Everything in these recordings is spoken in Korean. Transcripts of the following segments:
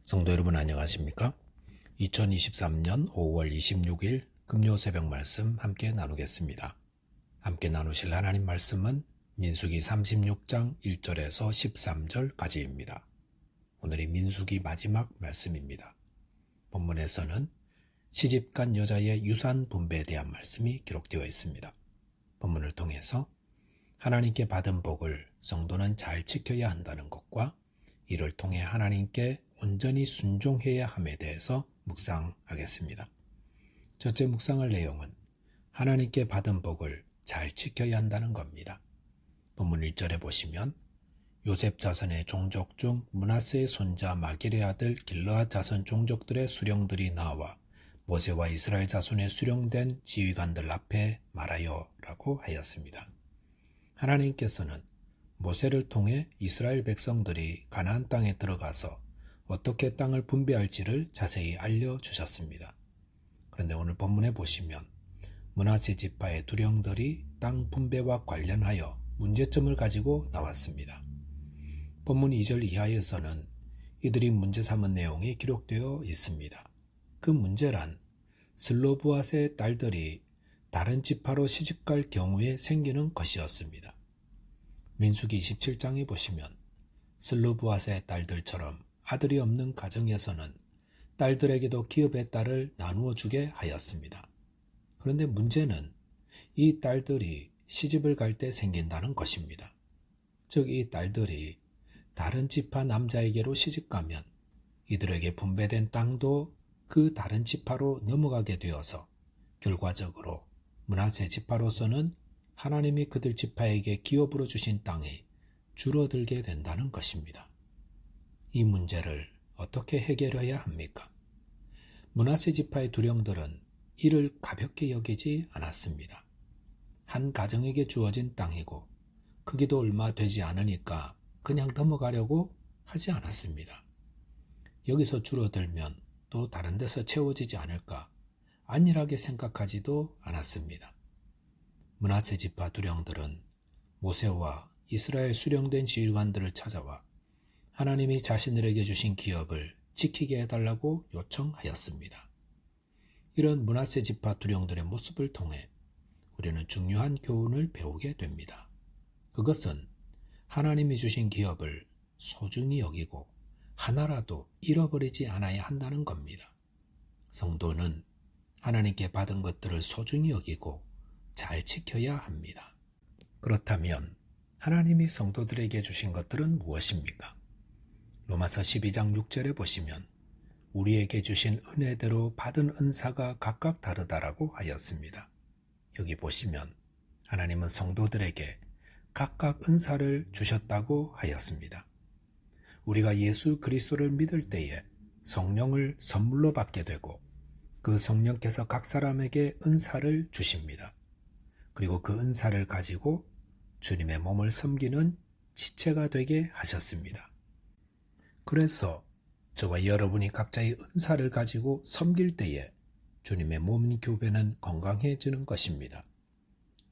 성도 여러분 안녕하십니까? 2023년 5월 26일 금요 새벽 말씀 함께 나누겠습니다. 함께 나누실 하나님 말씀은 민수기 36장 1절에서 13절까지입니다. 오늘이 민수기 마지막 말씀입니다. 본문에서는 시집간 여자의 유산 분배에 대한 말씀이 기록되어 있습니다. 본문을 통해서 하나님께 받은 복을 성도는 잘 지켜야 한다는 것과 이를 통해 하나님께 온전히 순종해야 함에 대해서 묵상하겠습니다. 첫째 묵상할 내용은 하나님께 받은 복을 잘 지켜야 한다는 겁니다. 본문 1절에 보시면 요셉 자손의 종족 중 므낫세의 손자 마길의 아들 길르앗 자손 종족들의 수령들이 나와 모세와 이스라엘 자손의 수령된 지휘관들 앞에 말하여 라고 하였습니다. 하나님께서는 모세를 통해 이스라엘 백성들이 가나안 땅에 들어가서 어떻게 땅을 분배할지를 자세히 알려주셨습니다. 그런데 오늘 본문에 보시면 므낫세 지파의 두령들이 땅 분배와 관련하여 문제점을 가지고 나왔습니다. 본문 2절 이하에서는 이들이 문제 삼은 내용이 기록되어 있습니다. 그 문제란 슬로브앗의 딸들이 다른 지파로 시집갈 경우에 생기는 것이었습니다. 민수기 27장에 보시면 슬로브앗의 딸들처럼 아들이 없는 가정에서는 딸들에게도 기업의 딸을 나누어 주게 하였습니다. 그런데 문제는 이 딸들이 시집을 갈 때 생긴다는 것입니다. 즉 이 딸들이 다른 지파 남자에게로 시집가면 이들에게 분배된 땅도 그 다른 지파로 넘어가게 되어서 결과적으로 므낫세 지파로서는 하나님이 그들 지파에게 기업으로 주신 땅이 줄어들게 된다는 것입니다. 이 문제를 어떻게 해결해야 합니까? 므낫세 지파의 두령들은 이를 가볍게 여기지 않았습니다. 한 가정에게 주어진 땅이고 크기도 얼마 되지 않으니까 그냥 넘어가려고 하지 않았습니다. 여기서 줄어들면 또 다른 데서 채워지지 않을까 안일하게 생각하지도 않았습니다. 므낫세 지파 두령들은 모세와 이스라엘 수령된 지휘관들을 찾아와 하나님이 자신들에게 주신 기업을 지키게 해달라고 요청하였습니다. 이런 므낫세 지파 두령들의 모습을 통해 우리는 중요한 교훈을 배우게 됩니다. 그것은 하나님이 주신 기업을 소중히 여기고 하나라도 잃어버리지 않아야 한다는 겁니다. 성도는 하나님께 받은 것들을 소중히 여기고 잘 지켜야 합니다. 그렇다면 하나님이 성도들에게 주신 것들은 무엇입니까? 로마서 12장 6절에 보시면 우리에게 주신 은혜대로 받은 은사가 각각 다르다라고 하였습니다. 여기 보시면 하나님은 성도들에게 각각 은사를 주셨다고 하였습니다. 우리가 예수 그리스도를 믿을 때에 성령을 선물로 받게 되고 그 성령께서 각 사람에게 은사를 주십니다. 그리고 그 은사를 가지고 주님의 몸을 섬기는 지체가 되게 하셨습니다. 그래서 저와 여러분이 각자의 은사를 가지고 섬길 때에 주님의 몸 교배는 건강해지는 것입니다.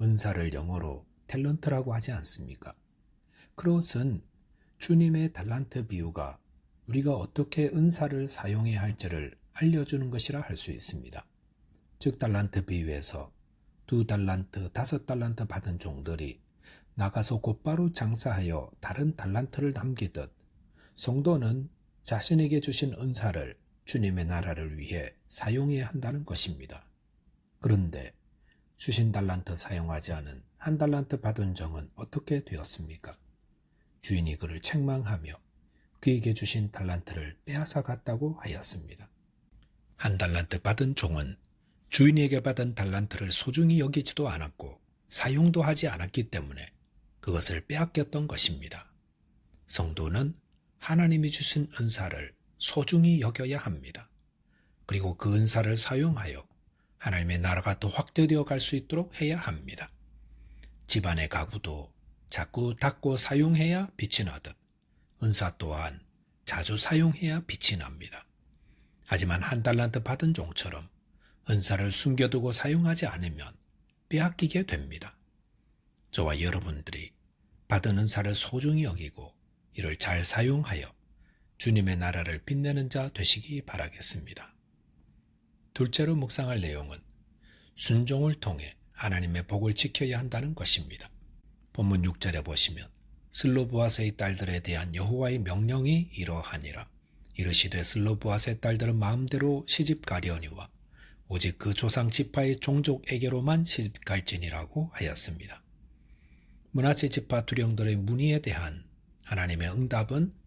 은사를 영어로 탤런트라고 하지 않습니까? 그것은 주님의 달란트 비유가 우리가 어떻게 은사를 사용해야 할지를 알려주는 것이라 할 수 있습니다. 즉 달란트 비유에서 2달란트, 5달란트 받은 종들이 나가서 곧바로 장사하여 다른 달란트를 남기듯 성도는 자신에게 주신 은사를 주님의 나라를 위해 사용해야 한다는 것입니다. 그런데 주신 달란트 사용하지 않은 1달란트 받은 종은 어떻게 되었습니까? 주인이 그를 책망하며 그에게 주신 달란트를 빼앗아 갔다고 하였습니다. 1달란트 받은 종은 주인에게 받은 달란트를 소중히 여기지도 않았고 사용도 하지 않았기 때문에 그것을 빼앗겼던 것입니다. 성도는 하나님이 주신 은사를 소중히 여겨야 합니다. 그리고 그 은사를 사용하여 하나님의 나라가 더 확대되어 갈 수 있도록 해야 합니다. 집안의 가구도 자꾸 닦고 사용해야 빛이 나듯 은사 또한 자주 사용해야 빛이 납니다. 하지만 1달란트 받은 종처럼 은사를 숨겨두고 사용하지 않으면 빼앗기게 됩니다. 저와 여러분들이 받은 은사를 소중히 여기고 이를 잘 사용하여 주님의 나라를 빛내는 자 되시기 바라겠습니다. 둘째로 묵상할 내용은 순종을 통해 하나님의 복을 지켜야 한다는 것입니다. 본문 6절에 보시면 슬로브앗의 딸들에 대한 여호와의 명령이 이러하니라. 이르시되 슬로브앗의 딸들은 마음대로 시집가려니와 오직 그 조상 지파의 종족에게로만 시집갈지니라고 하였습니다. 므낫세 지파 두령들의 문의에 대한 하나님의 응답은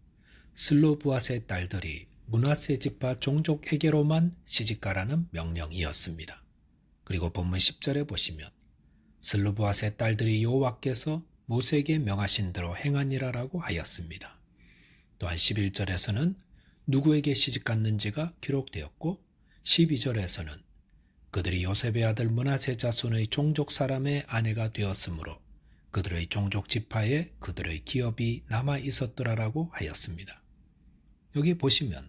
슬로브앗의 딸들이 므낫세 지파 종족에게로만 시집가라는 명령이었습니다. 그리고 본문 10절에 보시면 슬로브앗의 딸들이 여호와께서 모세에게 명하신 대로 행하니라라고 하였습니다. 또한 11절에서는 누구에게 시집갔는지가 기록되었고 12절에서는 그들이 요셉의 아들 므낫세 자손의 종족 사람의 아내가 되었으므로 그들의 종족 지파에 그들의 기업이 남아 있었더라라고 하였습니다. 여기 보시면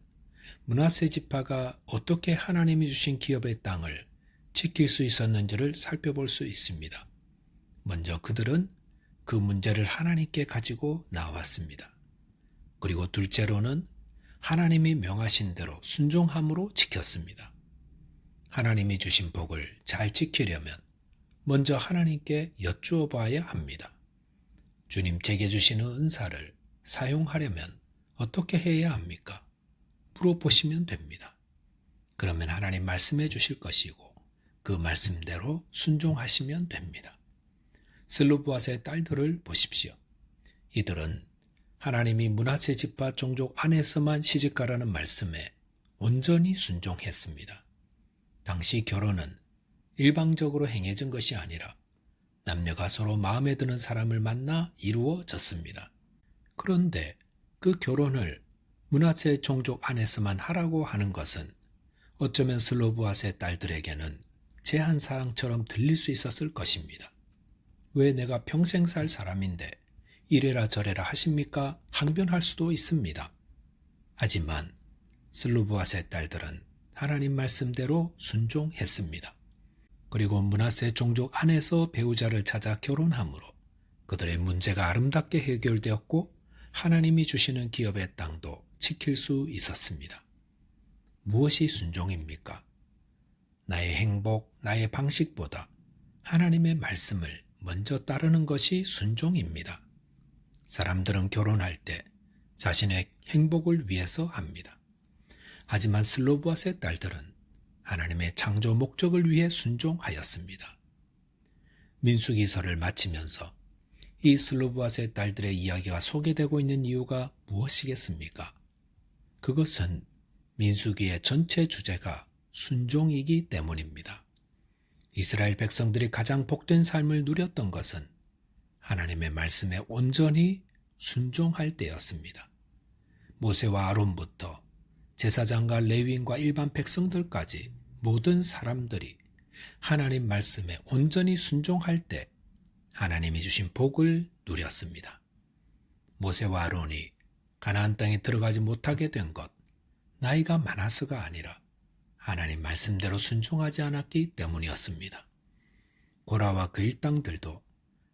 므낫세 지파가 어떻게 하나님이 주신 기업의 땅을 지킬 수 있었는지를 살펴볼 수 있습니다. 먼저 그들은 그 문제를 하나님께 가지고 나왔습니다. 그리고 둘째로는 하나님이 명하신 대로 순종함으로 지켰습니다. 하나님이 주신 복을 잘 지키려면 먼저 하나님께 여쭈어 봐야 합니다. 주님 제게 주시는 은사를 사용하려면 어떻게 해야 합니까? 물어보시면 됩니다. 그러면 하나님 말씀해 주실 것이고 그 말씀대로 순종하시면 됩니다. 슬로브앗의 딸들을 보십시오. 이들은 하나님이 므낫세 지파 종족 안에서만 시집가라는 말씀에 온전히 순종했습니다. 당시 결혼은 일방적으로 행해진 것이 아니라 남녀가 서로 마음에 드는 사람을 만나 이루어졌습니다. 그런데 그 결혼을 므낫세 종족 안에서만 하라고 하는 것은 어쩌면 슬로브앗의 딸들에게는 제한사항처럼 들릴 수 있었을 것입니다. 왜 내가 평생 살 사람인데 이래라 저래라 하십니까? 항변할 수도 있습니다. 하지만 슬로브앗의 딸들은 하나님 말씀대로 순종했습니다. 그리고 므낫세 종족 안에서 배우자를 찾아 결혼함으로 그들의 문제가 아름답게 해결되었고 하나님이 주시는 기업의 땅도 지킬 수 있었습니다. 무엇이 순종입니까? 나의 행복, 나의 방식보다 하나님의 말씀을 먼저 따르는 것이 순종입니다. 사람들은 결혼할 때 자신의 행복을 위해서 합니다. 하지만 슬로브앗의 딸들은 하나님의 창조 목적을 위해 순종하였습니다. 민수기서를 마치면서 이 슬로브앗의 딸들의 이야기가 소개되고 있는 이유가 무엇이겠습니까? 그것은 민수기의 전체 주제가 순종이기 때문입니다. 이스라엘 백성들이 가장 복된 삶을 누렸던 것은 하나님의 말씀에 온전히 순종할 때였습니다. 모세와 아론부터 제사장과 레위인과 일반 백성들까지 모든 사람들이 하나님 말씀에 온전히 순종할 때 하나님이 주신 복을 누렸습니다. 모세와 아론이 가나안 땅에 들어가지 못하게 된 것, 나이가 많아서가 아니라 하나님 말씀대로 순종하지 않았기 때문이었습니다. 고라와 그 일당들도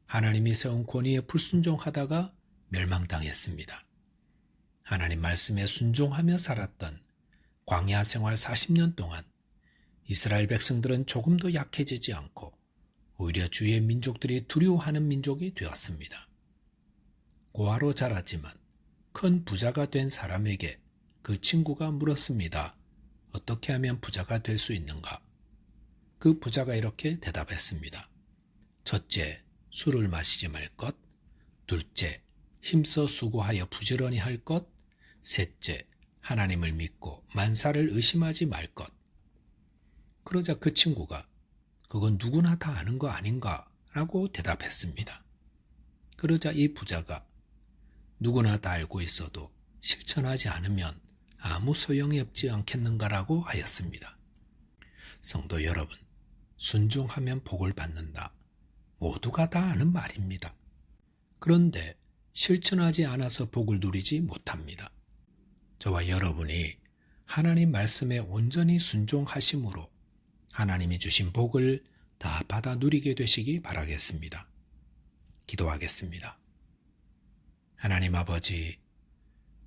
하나님이 세운 권위에 불순종하다가 멸망당했습니다. 하나님 말씀에 순종하며 살았던 광야 생활 40년 동안 이스라엘 백성들은 조금도 약해지지 않고 오히려 주위의 민족들이 두려워하는 민족이 되었습니다. 고아로 자랐지만 큰 부자가 된 사람에게 그 친구가 물었습니다. 어떻게 하면 부자가 될 수 있는가? 그 부자가 이렇게 대답했습니다. 첫째, 술을 마시지 말 것. 둘째, 힘써 수고하여 부지런히 할 것. 셋째, 하나님을 믿고 만사를 의심하지 말 것. 그러자 그 친구가 그건 누구나 다 아는 거 아닌가? 라고 대답했습니다. 그러자 이 부자가 누구나 다 알고 있어도 실천하지 않으면 아무 소용이 없지 않겠는가라고 하였습니다. 성도 여러분, 순종하면 복을 받는다. 모두가 다 아는 말입니다. 그런데 실천하지 않아서 복을 누리지 못합니다. 저와 여러분이 하나님 말씀에 온전히 순종하심으로 하나님이 주신 복을 다 받아 누리게 되시기 바라겠습니다. 기도하겠습니다. 하나님 아버지,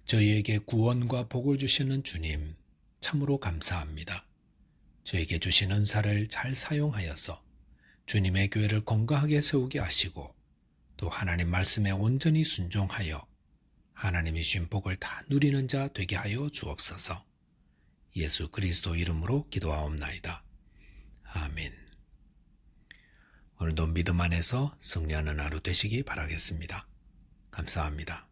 저희에게 구원과 복을 주시는 주님, 참으로 감사합니다. 저에게 주신 은사를 잘 사용하여서 주님의 교회를 건강하게 세우게 하시고 또 하나님 말씀에 온전히 순종하여 하나님이 주신 복을 다 누리는 자 되게 하여 주옵소서. 예수 그리스도 이름으로 기도하옵나이다. 아멘. 오늘도 믿음 안에서 승리하는 하루 되시기 바라겠습니다. 감사합니다.